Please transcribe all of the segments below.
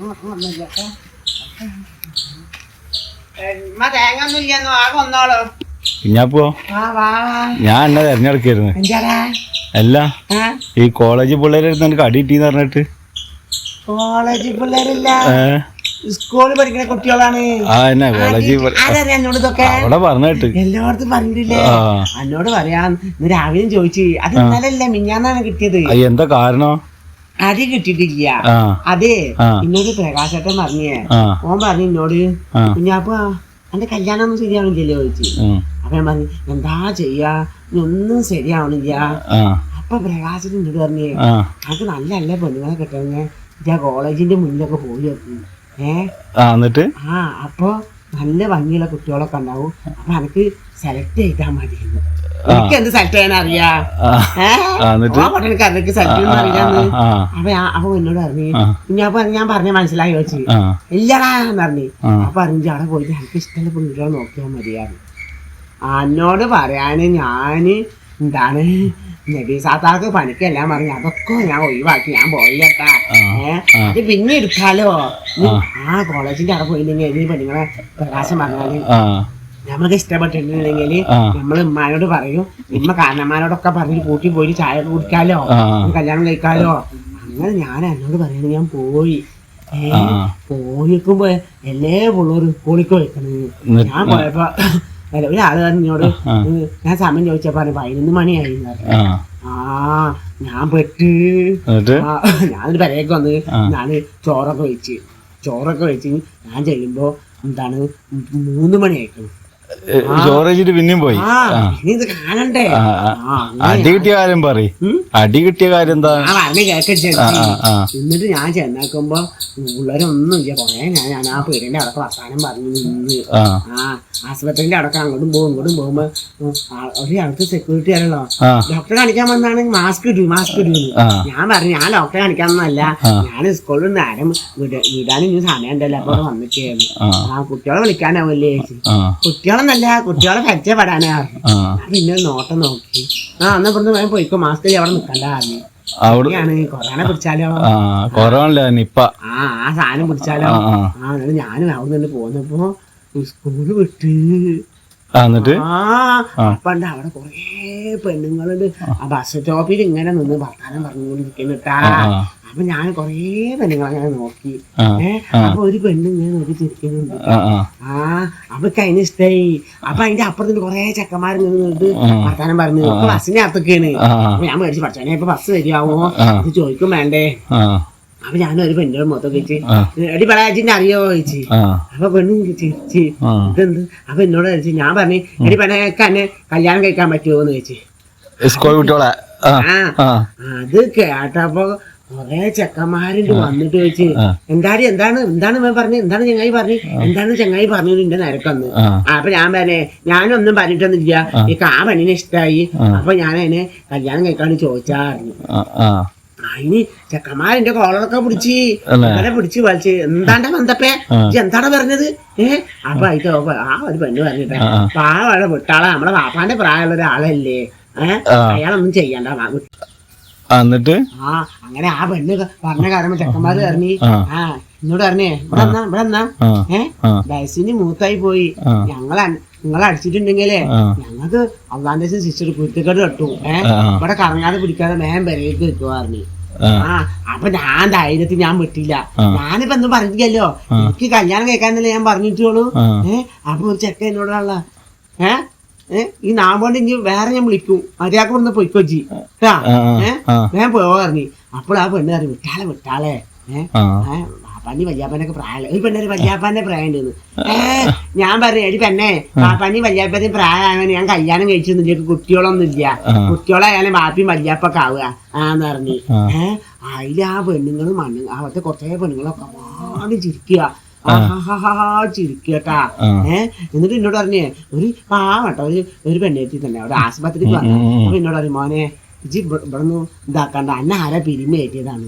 കുഞ്ഞാപ്പോ ഞാൻ എന്നെ തെരഞ്ഞെടുക്കായിരുന്നു. അല്ല ഈ കോളേജ് പിള്ളേരെ എനിക്ക് അടി കിട്ടീന്ന് പറഞ്ഞിട്ട്. കോളേജ് പിള്ളേരില്ല, സ്കൂളിൽ പഠിക്കുന്ന കുട്ടികളാണ്. അവിടെ പറഞ്ഞിട്ട് എല്ലായിടത്തും പറഞ്ഞിട്ടില്ലേ? എന്നോട് പറയാൻ രാവിലെയും ചോദിച്ചു. അത് ഇന്നലല്ല മിഞ്ഞാന്നാണ് കിട്ടിയത്. എന്താ കാരണം? അടി കിട്ടിയിട്ടില്ല. അതെ, ഇന്നോട് പ്രകാശേട്ടൻ പറഞ്ഞേ. ഓൻ പറഞ്ഞു എന്നോട്, കുഞ്ഞാപ്പ എന്റെ കല്യാണം ഒന്നും ശരിയാവണില്ലല്ലോ ചോദിച്ചു. അപ്പൊ ഞാൻ പറഞ്ഞു എന്താ ചെയ്യാ, ഒന്നും ശരിയാവണില്ല. അപ്പൊ പ്രകാശേട്ടൻ എന്നോട് പറഞ്ഞേ, നമുക്ക് നല്ല നല്ല പെണ്ണുങ്ങളെ കിട്ടുന്ന ഞാൻ കോളേജിന്റെ മുന്നിലൊക്കെ പോയി വെക്കും. എന്നിട്ട് അപ്പൊ നല്ല ഭംഗിയുള്ള കുട്ടികളൊക്കെ ഉണ്ടാവും. അപ്പൊ എനിക്ക് സെലക്ട് ചെയ്താൽ മതി. എനിക്ക് എന്ത് സെലക്ട് ചെയ്യാൻ അറിയാ? എനിക്ക് സെലക്ട് ചെയ്യുന്ന അറിയാന്ന്. അപ്പൊ എന്നോട് പറഞ്ഞു, ഞാൻ പറഞ്ഞ മനസ്സിലായി വെച്ച് ഇല്ലടാ എന്ന് പറഞ്ഞു. അപ്പൊ അറിഞ്ഞു അവിടെ പോയിട്ട് എനിക്ക് ഇഷ്ടമുള്ള പെൺകുട്ടികളെ നോക്കിയാൽ മതിയായിരുന്നു. എന്നോട് പറയാന് ഞാന് എന്താണ് നബീസാത്താക്ക് പണിക്കെല്ലാം പറഞ്ഞു. അതൊക്കെ ഞാൻ ഒഴിവാക്കി, ഞാൻ പോയി കേട്ടാ. അത് പിന്നെ എടുക്കാലോ. ആ കോളേജിന്റെ അവിടെ പോയില്ലെങ്കിൽ ഈ പെണ്ണുങ്ങളെ പ്രകാശം പറഞ്ഞാല് നമ്മൾക്ക് ഇഷ്ടപ്പെട്ടിട്ടുണ്ടെങ്കിൽ നമ്മൾ ഉമ്മാനോട് പറയും. ഉമ്മ കാരണന്മാരോടൊക്കെ പറഞ്ഞ് കൂട്ടി പോയി ചായ കുടിക്കാലോ, കല്യാണം കഴിക്കാലോ. അങ്ങനെ ഞാൻ എന്നോട് പറയുന്നത് ഞാൻ പോയി. പോയിക്കുമ്പോ എല്ലാ പിള്ളേർ സ്കൂളിക്ക് വയ്ക്കണത്. ഞാൻ പോയപ്പോ ഒരാള് പറഞ്ഞോട് ഞാൻ സമയം ചോദിച്ചപ്പോ 11 മണിയായി. ഞാൻ പെട്ട് ഞാനൊരു പെരയൊക്കെ വന്ന് ഞാന് ചോറൊക്കെ വെച്ച് ഞാൻ ചെയ്യുമ്പോ എന്താണ് 3 മണിയായിരിക്കും. ചോറ് വെച്ചിട്ട് പിന്നെയും പോയി. ഇത് കാണണ്ടേ? അടി കിട്ടിയ കാര്യം പറയും. അടി കിട്ടിയ കാര്യം എന്താ എന്നിട്ട് ഞാൻ ചെന്നാക്കുമ്പോ പിള്ളേരൊന്നും ഇല്ല. കൊറേ ഞാൻ ആ പീടിന്റെ അടക്ക വർത്താനം പറഞ്ഞു നിന്ന്. ആശുപത്രിന്റെ അടക്കം അങ്ങോട്ടും ഇങ്ങോട്ടും പോകുമ്പോ ഒരാൾക്ക് സെക്യൂരിറ്റി ആണല്ലോ, ഡോക്ടറെ കാണിക്കാൻ വന്നാണ് മാസ്ക് ഇടുന്നു. ഞാൻ പറഞ്ഞു ഞാൻ ഡോക്ടറെ കാണിക്കാന്നല്ല, ഞാൻ സ്കൂളിൽ നിന്ന് ആരും വിടാനും ഇനി സമയം ഉണ്ടല്ലോ. അപ്പൊ വന്നിട്ടായിരുന്നു. കുട്ടികളെ വിളിക്കാനാവല്ലേ ചേച്ചി? കുട്ടികളെന്നല്ല, കുട്ടികളെ പരിചയപ്പെടാനാ. പിന്നെ നോട്ടം നോക്കി എന്നാ ഇവിടുന്ന് പോയിക്കോ, മാസ്ക് അവിടെ നിക്കണ്ടായിരുന്നു. കൊറോണ പിടിച്ചാലോ, ആ സാധനം പിടിച്ചാലോ. ഞാനും അവിടെ നിന്ന് പോന്നപ്പോ സ്കൂള് വിട്ട് പണ്ട് അവിടെ കൊറേ പെണ്ണുങ്ങളുണ്ട്. ആ ബസ് സ്റ്റോപ്പിൽ ഇങ്ങനെ നിന്ന് വർത്താനം പറഞ്ഞുകൊണ്ടിരിക്കുന്നിട്ടാ. അപ്പൊ ഞാൻ കൊറേ പെണ്ണുങ്ങളങ്ങനെ നോക്കി. അപ്പൊ ഒരു പെണ്ണിങ്ങനെ നോക്കി ചിരിക്കുന്നുണ്ട്. അപ്പൊ അതിന് ഇഷ്ടായി. അപ്പൊ അതിന്റെ അപ്പുറത്ത് കൊറേ ചെക്കന്മാർ നിന്നിട്ട് വർത്താനം പറഞ്ഞു. ഇപ്പൊ ബസ്സിന്റെ അകത്തൊക്കെയാണ്. അപ്പൊ ഞാൻ മേടിച്ച് പഠിച്ചോനെ ഇപ്പൊ ബസ് ശരിയാവോ ഇത് ചോദിക്കും വേണ്ടേ. അപ്പൊ ഞാനൊരു പെണ്ണോട് മൊത്തം വെച്ച് എടി പടാച്ചിന്റെ അറിയോ ചോദിച്ചു. അപ്പൊ പെണ്ണ് ചിരിച്ച് ഇതെന്ത്. അപ്പൊ എന്നോട് ചോദിച്ചു. ഞാൻ പറഞ്ഞു എടി പെണ്ണൊക്കെ എന്നെ കല്യാണം കഴിക്കാൻ പറ്റുമോന്ന് ചോദിച്ചു. അത് കേട്ടപ്പോ കൊറേ ചെക്കന്മാരുണ്ട് വന്നിട്ട് ചോദിച്ചു എന്താണ് പറഞ്ഞു, എന്താണ് ചങ്ങായി പറഞ്ഞു എന്റെ നിരക്കൊന്ന്. അപ്പൊ ഞാൻ പറഞ്ഞേ ഞാനൊന്നും പറഞ്ഞിട്ടൊന്നുമില്ല, എനിക്ക് ആ പെണ്ണിനെ ഇഷ്ടമായി. അപ്പൊ ഞാൻ അതിനെ കല്യാണം കഴിക്കാണ്ട് ചോദിച്ചാറിഞ്ഞു. അതിന് ചെക്കന്മാരെന്റെ കോളറൊക്കെ പിടിച്ച് വലിച്ച് എന്താണ്ട വന്നപ്പേ എന്താണ് പറഞ്ഞത്. അപ്പൊ അതിന്റെ ആ ഒരു പെണ്ണ് പറഞ്ഞിട്ടേ പാവടെ വിട്ടാളെ നമ്മളെ വാപ്പാന്റെ പ്രായമുള്ള ഒരാളല്ലേ, അയാളൊന്നും ചെയ്യണ്ട. എന്നിട്ട് അങ്ങനെ ആ പെണ്ണ് പറഞ്ഞ കാരണം ചെക്കന്മാര് പറഞ്ഞ് എന്നോട് പറഞ്ഞേ ഇവിടെ എന്നാ വയസ്സിന് മൂത്തായി പോയി, നിങ്ങളെ അടിച്ചിട്ടുണ്ടെങ്കിലേ ഞങ്ങൾക്ക് അള്ളാന്റെ സിസ്റ്റർ കുരുത്തക്കേട് കെട്ടു. ഇവിടെ കറങ്ങാതെ പിടിക്കാതെ മേം പെരേക്ക് വെക്കുക പറഞ്ഞു. അപ്പൊ ഞാൻ ധൈര്യത്തിൽ ഞാൻ വിട്ടില്ല. ഞാനിപ്പോ ഒന്നും പറഞ്ഞില്ലല്ലോ, എനിക്ക് കല്യാണം കഴിക്കാന്നല്ലേ ഞാൻ പറഞ്ഞിട്ടുള്ളൂ. അപ്പൊ ഒരു ചെക്ക എന്നോടുള്ള ഈ നാമ്പോണ്ട് ഇനി വേറെ ഞാൻ വിളിക്കും, മര്യാദക്ക് ഇവിടുന്ന് പൊയ്ക്കൊച്ചി ഞാൻ പോവാ പറഞ്ഞു. അപ്പോൾ ആ പെണ്ണ് പറഞ്ഞു വിട്ടാളെ പാപ്പാനി വല്യാപ്പനൊക്കെ പ്രായമല്ല. ഒരു പെണ്ണൊരു വല്യാപ്പാന്റെ പ്രായം ഉണ്ടെന്ന്. ഞാൻ പറഞ്ഞു എടി പെണ്ണെ പാപ്പാനി വല്യാപ്പന്റെ പ്രായമാണ്, ഞാൻ കല്യാണം കഴിച്ചൊന്നുമില്ല, കുട്ടികളൊന്നും ഇല്ല, കുട്ടികളായാലും ബാപ്പിയും വല്യാപ്പൊക്കെ ആവുക എന്ന് പറഞ്ഞു. അതില് ആ പെണ്ണുങ്ങളും അവിടുത്തെ കുറച്ചേ പെണ്ണുങ്ങളൊക്കെ പാടി ചിരിക്കുക, ചിരിക്കട്ടാ. എന്നിട്ട് എന്നോട് പറഞ്ഞേ ഒരു പാവട്ടോ ഒരു പെണ്ണേറ്റി തന്നെ അവിടെ ആശുപത്രിക്ക് വന്നു. അപ്പൊ എന്നോട് പറഞ്ഞു മോനെ ഇജ്ജ് ഇവിടുന്ന് ഇതാക്കണ്ട, അന്ന ആരാ പിരിമ കയറ്റിയതാണ്.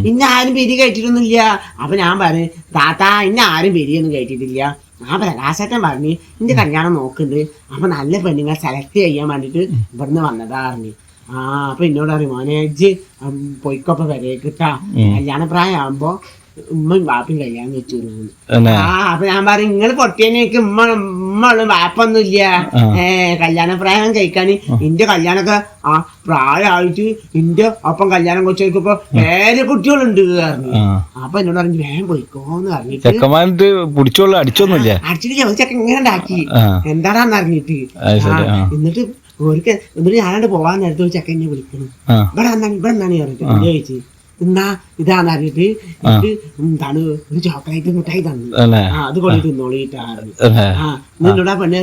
ഇന്ന ആരും പിരി കയറ്റിട്ടൊന്നുമില്ല. അപ്പൊ ഞാൻ പറഞ്ഞു താത്ത ഇന്ന ആരും പിരിയൊന്നും കയറ്റിട്ടില്ല. ആ പ്രകാശേട്ടൻ പറഞ്ഞ് എന്റെ കല്യാണം നോക്കുന്നുണ്ട്, അപ്പൊ നല്ല പെണ്ണുങ്ങളെ സെലക്ട് ചെയ്യാൻ വേണ്ടിട്ട് ഇവിടുന്ന് വന്നതാ പറഞ്ഞു. അപ്പൊ എന്നോട് പറയും മോനെ ഇജ്ജ് പൊയ്ക്കൊപ്പം വരേക്കിട്ടാ, കല്യാണ പ്രായം ആകുമ്പോ ഉമ്മയും ബാപ്പയും കല്യാണം വെച്ചു തന്നെ അപ്പൊ ഞാൻ പറയും നിങ്ങള് പൊട്ടിയനേക്ക് ഉമ്മ ബാപ്പൊന്നുമില്ല കല്യാണപ്രായം കഴിക്കാൻ ഇന്റെ കല്യാണൊക്കെ ആ പ്രായമായിട്ട് ഇന്റെ ഒപ്പം കല്യാണം കൊച്ചോക്കിപ്പോ ഏറെ കുട്ടികളുണ്ട് പറഞ്ഞു. അപ്പൊ എന്നോട് പറഞ്ഞു വേഗം പോയിക്കോന്ന് പറഞ്ഞിട്ട് ചെക്കന്മാരിട്ട് പിടിച്ചോളൂ അടിച്ചൊന്നുമില്ല. അടിച്ചിട്ട് ചോദിച്ചൊക്കെ ഇങ്ങനെ ഉണ്ടാക്കി എന്താടാന്ന് അറിഞ്ഞിട്ട് എന്നിട്ട് എന്നിട്ട് ഞാനോട് പോവാൻ നേരത്തെ ഒരു ചെക്കൻ എന്നെ വിളിക്കണം ഇവിടെ എന്താണ് പറഞ്ഞിട്ട് ചോദിച്ചു എന്നാ ഇതാന്ന് അറിഞ്ഞിട്ട് എന്താണ് ഒരു ചോക്ലേറ്റ് മിഠായി തന്നു അത് കൊണ്ട് തിന്നോളിട്ടായിരുന്നു. നിന്നോടാ പെണ്ണേ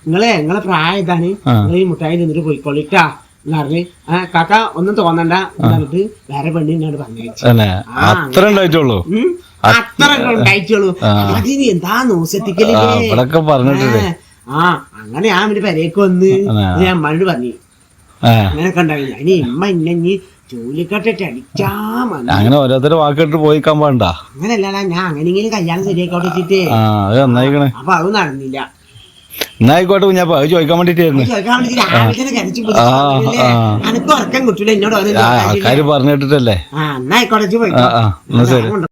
നിങ്ങളെ പ്രായം ഇതാണ് നിങ്ങൾ ഈ മിഠായി തിന്നിട്ട് പോയിക്കോളിട്ടാ എന്ന് പറഞ്ഞ് കാക്ക ഒന്നും തോന്നണ്ട എന്നിട്ട് വേറെ പെണ്ണിനോട് പറഞ്ഞയച്ചു. അത്ര ഉണ്ടായിട്ടുള്ളൂ അത്ര ഉണ്ടായിട്ടുള്ളൂ. അതിന് എന്താ നോസെത്തിക്കലേ പറഞ്ഞിട്ടില്ലേ. അങ്ങനെ ഞാൻ ഒരു പെരേക്ക് വന്ന് ഞാൻ അമ്മയോട് പറഞ്ഞു അങ്ങനെയൊക്കെ ഉണ്ടാവില്ല ഇനി ഇമ്മ ഇനി ജോലിക്കട്ടിട്ട് അടിച്ചാ മതി. അങ്ങനെ ഓരോരുത്തരുടെ വാക്കിട്ട് പോയിക്കാൻ പാടണ്ട. അങ്ങനെയല്ലടാ ഞാൻ അങ്ങനെയെങ്കിലും കല്യാണം ശരിയാക്കോട്ടെ വെച്ചിട്ട് അപ്പൊ അത് നടന്നില്ല. എന്നായിക്കോട്ടെ കുഞ്ഞാപ്പ അത് ചോദിക്കാൻ വേണ്ടിട്ടായിരുന്നു. ചോദിക്കാൻ വേണ്ടി രാവിലെ തന്നെ കരച്ചു അനക്ക് ഉറക്കം കിട്ടൂല എന്നോട് ആൾക്കാര് പറഞ്ഞിട്ടിട്ടല്ലേ. എന്നായിക്കോട്ടെ പോയി